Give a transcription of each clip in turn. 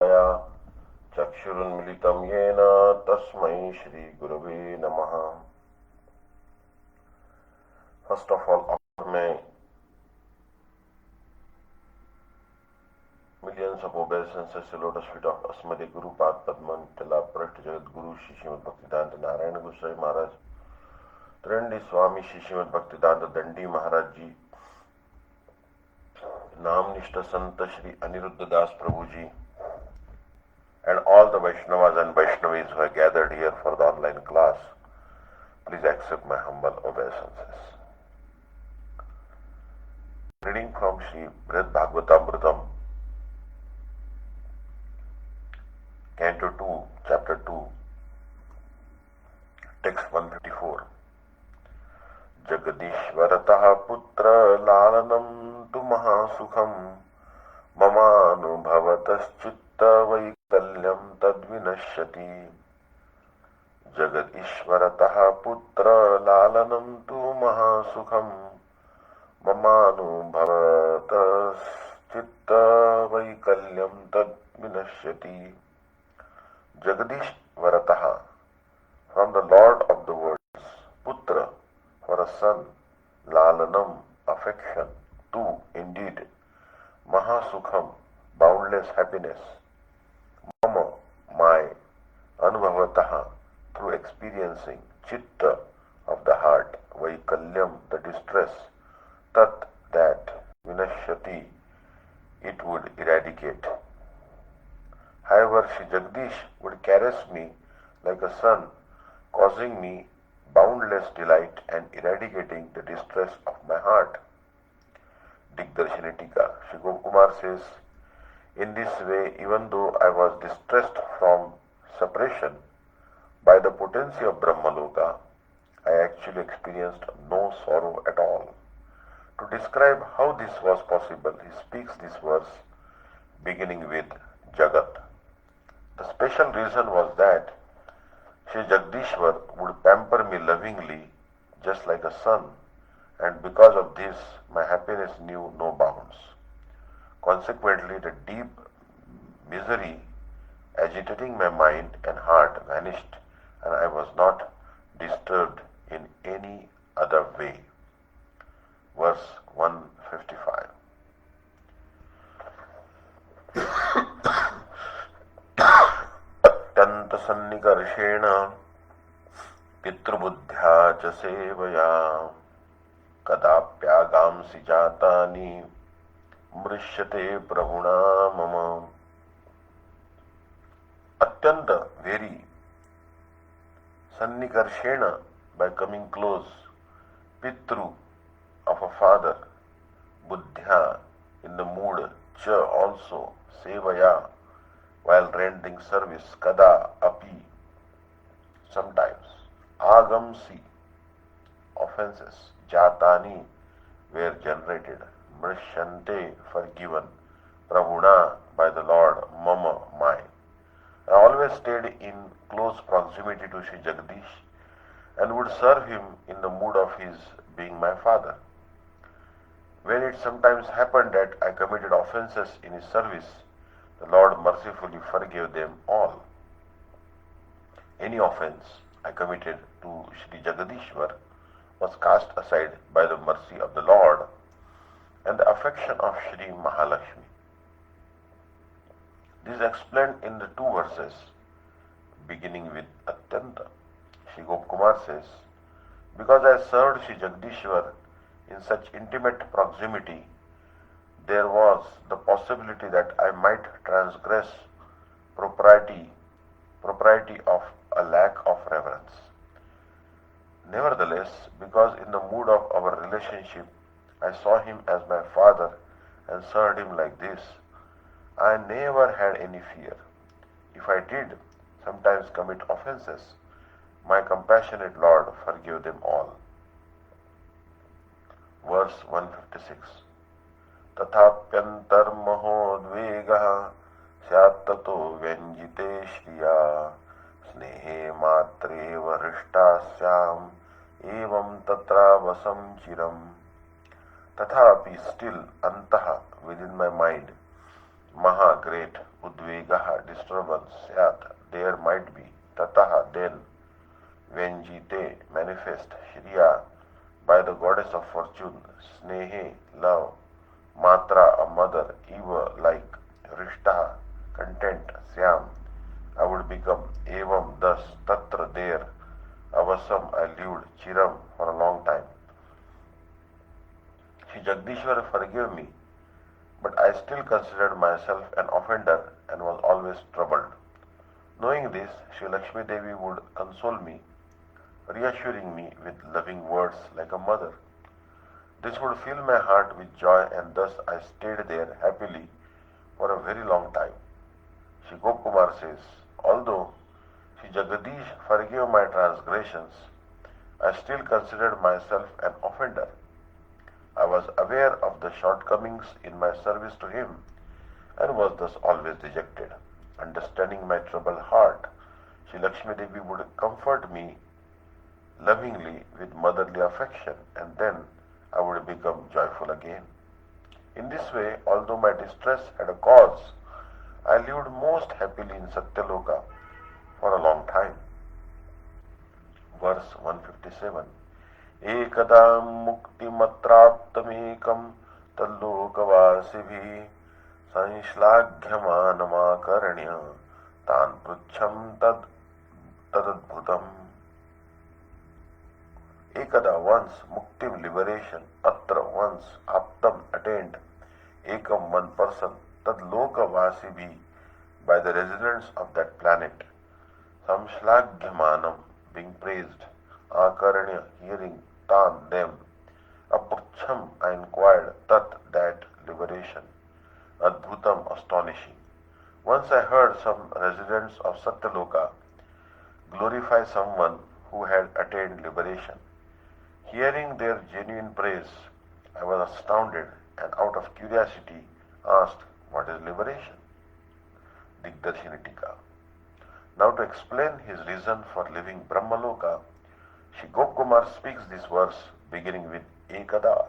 मया चक्षुरुन्मिलितं येन तस्मै श्रीगुरवे नमः। फर्स्ट ऑफ ऑल मैं millions of obeisances to lotus feet of Asmade Guru Pad Padman Tila Prat Jagat Guru Shri Srimad Bhaktivedanta Narayana Goswami Maharaj, Trindi Swami Shri Srimad Bhaktivedanta Dandi Maharaj Ji, Naam Nishta Santa Shri Aniruddha Das Prabhu Ji, and all the Vaishnavas and Vaishnavis who are gathered here for the online class, please accept my humble obeisances. Reading from Śrī Bṛhad-bhāgavatāmṛtam Canto 2, Chapter 2, Text 154. Jagadishvaratah putra lalanam tu mahasukham mamanubhavataschitta vaikalyam tadvinashyati. Jagadishvaratah putra lalanam tu mahasukham mamanubhavataschitta vaikalyam tadvinashyati. Jagadishvarataha, from the Lord of the worlds, Putra, for a son, Lalanam, affection, tu, indeed, Mahasukham, boundless happiness, Mama, my, Anubhavataha, through experiencing, Chitta, of the heart, Vaikalyam, the distress, Tat, that, Vinashyati, it would eradicate. However, Shri Jagdish would caress me like a son, causing me boundless delight and eradicating the distress of my heart. Digdarshini Tika, Shri Gopakumar says, in this way, even though I was distressed from separation by the potency of Brahmaloka, I actually experienced no sorrow at all. To describe how this was possible, he speaks this verse beginning with Jagat. The special reason was that Shri Jagdishwar would pamper me lovingly just like a son, and because of this my happiness knew no bounds. Consequently, the deep misery agitating my mind and heart vanished, and I was not disturbed in any other way. Verse 155. अत्यंत सन्निकर्षेण पितृबुद्ध्या च सेवया कदाप्यागांसि जातानि मृष्यते प्रभुना मम. अत्यंत, very, सन्निकर्षेण, by coming close, pitru, of a father, buddhya, in the mood, cha, also, sevaya, while rendering service, kada, api, sometimes, agamsi, offenses, jatani, were generated, mrishante, forgiven, prabhuna, by the Lord, mama, mine. I always stayed in close proximity to Shri Jagdish and would serve him in the mood of his being my father. When it sometimes happened that I committed offenses in his service, the Lord mercifully forgave them all. Any offense I committed to Shri Jagadishwar was cast aside by the mercy of the Lord and the affection of Shri Mahalakshmi. This is explained in the two verses, beginning with Atyanta. Shri Gopakumar says, because I served Shri Jagadishwar in such intimate proximity, there was the possibility that I might transgress propriety of a lack of reverence. Nevertheless, because in the mood of our relationship, I saw him as my father and served him like this, I never had any fear. If I did sometimes commit offenses, my compassionate Lord forgave them all. Verse 156. तथाप्यन्तर्महोद्वेगः स्यात्ततो व्यञ्जिते Shriya स्नेहे मात्रेव हृष्टास्याम् एवं तत्रावसं चिरम्. Tathapi, still, antaha, within my mind, Maha great udvegaha disturbance syat, there might be, tataha then, Venjite manifest, Shriya by the goddess of fortune, Snehe love, Matra a mother, Eva like, Rishtaha content, Syam I would become, Evam thus, Tatra there, Avasam I lived, Chiram for a long time. Shri Jagdishwar forgave me, but I still considered myself an offender and was always troubled. Knowing this, Shri Lakshmi Devi would console me, reassuring me with loving words like a mother. This would fill my heart with joy, and thus I stayed there happily for a very long time. Shri Gopkumar says, although Shri Jagadish forgave my transgressions, I still considered myself an offender. I was aware of the shortcomings in my service to him and was thus always dejected. Understanding my troubled heart, Shri Lakshmi Devi would comfort me lovingly with motherly affection, and then I would become joyful again. In this way, although my distress had a cause, I lived most happily in Satyaloka for a long time. Verse 157. Ekada muktimatraptamekam tallokavasibhi sanshлаг्यमानमाकर्ण्य tan pruchham tadadbhutam. Ekada once, muktim liberation, atra once, aptam attained, ekam one person, tad loka vasibhi by the residents of that planet, samshlagyamanam being praised, akaranya hearing, tan them, apruchham I inquired, tat that liberation, adbhutam astonishing. Once I heard some residents of Satyaloka glorify someone who had attained liberation. Hearing their genuine praise, I was astounded and out of curiosity asked, what is liberation? Digdarshini Tika. Now to explain his reason for leaving Brahmaloka, Shri Gopkumar speaks this verse beginning with Ekada.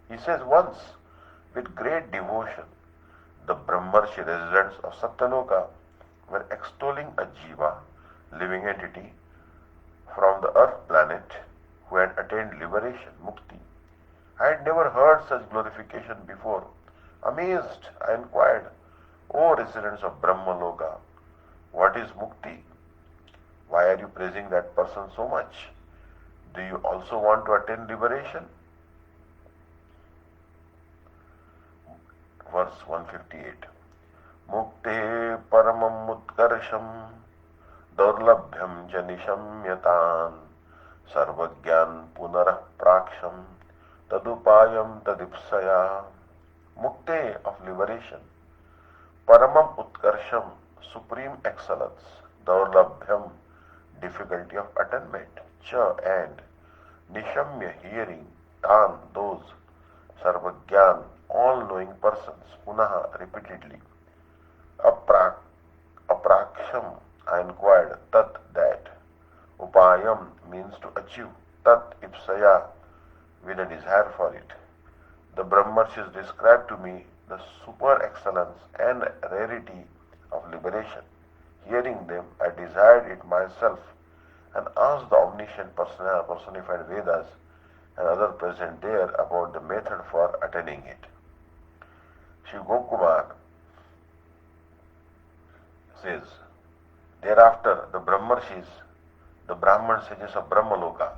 He says once, with great devotion, the Brahmarshi residents of Satyaloka were extolling a jiva, living entity, from the earth planet who had attained liberation, mukti. I had never heard such glorification before. Amazed, I inquired, O residents of Brahmaloka, what is mukti? Why are you praising that person so much? Do you also want to attain liberation? Verse 158. Mukte paramam utkarsham daurlabhyam janishamyatan sarvagyan punarah praksham tadupayam tadipsaya. Mukte of liberation, paramam utkarsham supreme excellence, daurlabhyam difficulty of attainment, cha and nishamya hearing, tan those, sarvagyan all-knowing persons, punaha repeatedly, apraksham I inquired, tat that, upayam means to achieve, tat ipsaya with a desire for it. The Brahmarshis described to me the super excellence and rarity of liberation. Hearing them, I desired it myself and asked the omniscient personified Vedas and others present there about the method for attaining it. Shri Gopkumar says, thereafter the Brahmarshis, the Brahman sages of Brahmaloka,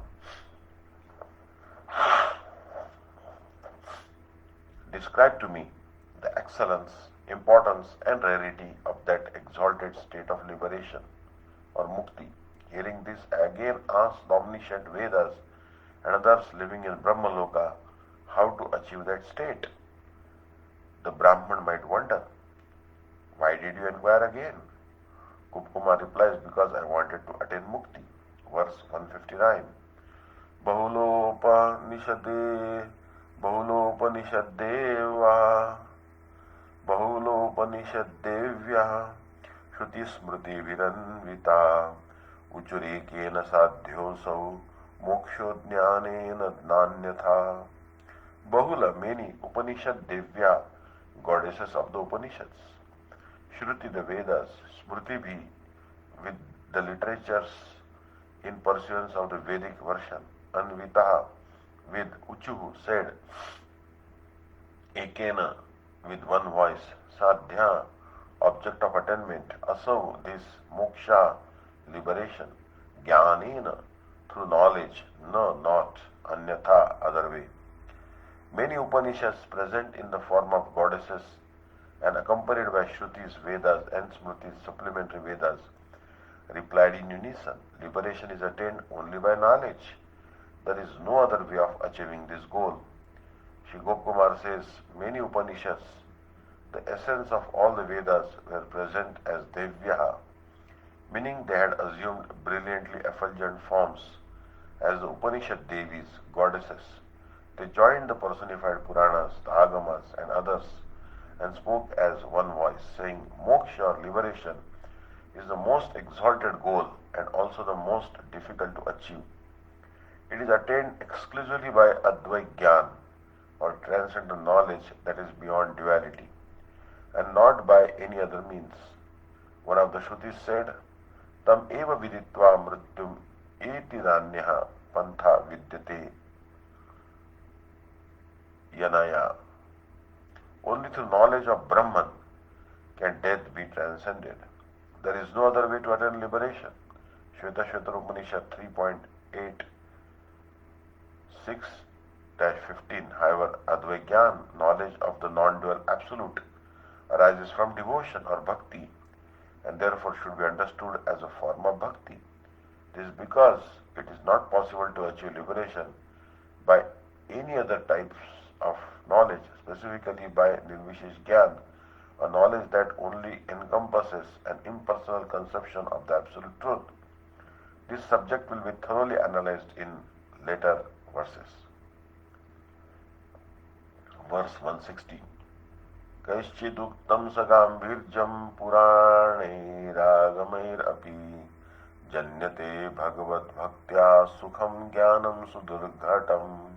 described to me the excellence, importance and rarity of that exalted state of liberation or mukti. Hearing this, I again asked the omniscient Vedas and others living in Brahmaloka how to achieve that state. The Brahman might wonder, why did you inquire again? Gopkumar replies, because I wanted to attain mukti. Verse 159. Bahulopanishadevya Shruti Smriti Viranvita Uchurekena Sadhyosau Moksho Jnanena Bahula, many Upanishad Devya, goddesses of the Upanishads, Shruti, the Vedas, Smriti bhi, with the literatures in pursuance of the Vedic version, Anvitaha, with Uchuhu, said, Ekena, with one voice, Sadhya, object of attainment, Asau, this moksha, liberation, Jnanena, through knowledge, no, not, Anyatha, other way. Many Upanishads present in the form of goddesses and accompanied by Shrutis, Vedas and Smritis, supplementary Vedas, replied in unison, liberation is attained only by knowledge. There is no other way of achieving this goal. Śrī Gopkumar says, many Upanishads, the essence of all the Vedas, were present as Devyaha, meaning they had assumed brilliantly effulgent forms as the Upanishad Devis, goddesses. They joined the personified Puranas, the Agamas and others and spoke as one voice, saying, Moksha or liberation is the most exalted goal and also the most difficult to achieve. It is attained exclusively by Advait Jnana or transcendental knowledge that is beyond duality and not by any other means. One of the Shrutis said, Tam eva viditva mrityum eti nanyaha pantha vidyate yanaya. Only through knowledge of Brahman can death be transcended. There is no other way to attain liberation. Shvetashvatara Upanishad 3.86-15. However, Advaigyan, knowledge of the non-dual absolute, arises from devotion or bhakti and therefore should be understood as a form of bhakti. This is because it is not possible to achieve liberation by any other types of knowledge, specifically by Nirvishesh Jnana, a knowledge that only encompasses an impersonal conception of the absolute truth. This subject will be thoroughly analyzed in later verses. Verse 160. Kaishchiduktam sagambhirjam puraneiragamairapi janyate bhagavad bhaktya sukham jnanam sudurghatam.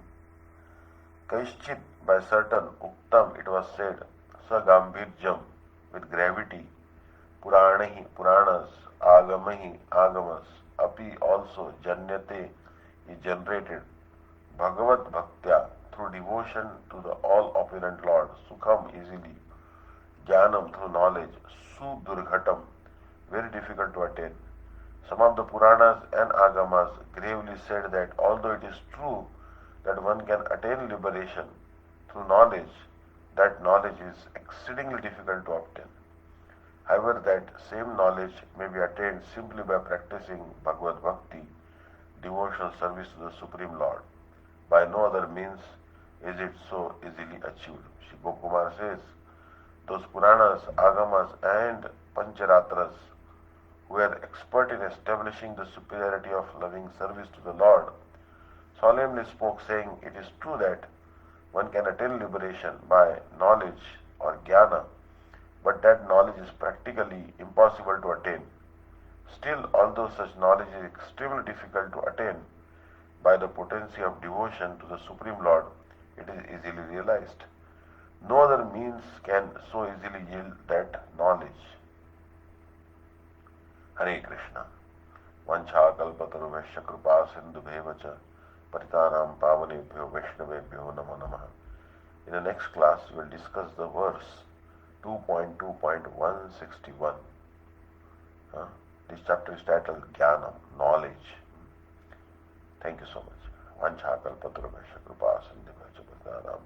Kaishchid, by certain, uktam, it was said, sagambhirjam, with gravity, puranehi, Puranas, agamahi, agamas, api, also, janyate, is generated, bhagavad bhaktya, through devotion to the all-opulent Lord, sukham, easily, jnanam, through knowledge, sudurghatam, very difficult to attain. Some of the Puranas and Agamas gravely said that although it is true that one can attain liberation through knowledge, that knowledge is exceedingly difficult to obtain. However, that same knowledge may be attained simply by practicing Bhagavad Bhakti, devotional service to the Supreme Lord. By no other means is it so easily achieved. Śrī Gopkumar says, those Puranas, Agamas and Pancharatras who were expert in establishing the superiority of loving service to the Lord solemnly spoke, saying, it is true that one can attain liberation by knowledge or jnana, but that knowledge is practically impossible to attain. Still, although such knowledge is extremely difficult to attain, by the potency of devotion to the Supreme Lord, it is easily realized. No other means can so easily yield that knowledge. Hare Krishna. Vancha kalpataruvesya kripa sindhubheva cha Paritanam pavanebhyo vaishnavebhyo namo namaha. In the next class, we will discuss the verse 2.2.161. This chapter is titled Jnanam, knowledge. Thank you so much. Vancha kalpataruvesya kripa sindhubheva cha Paritanam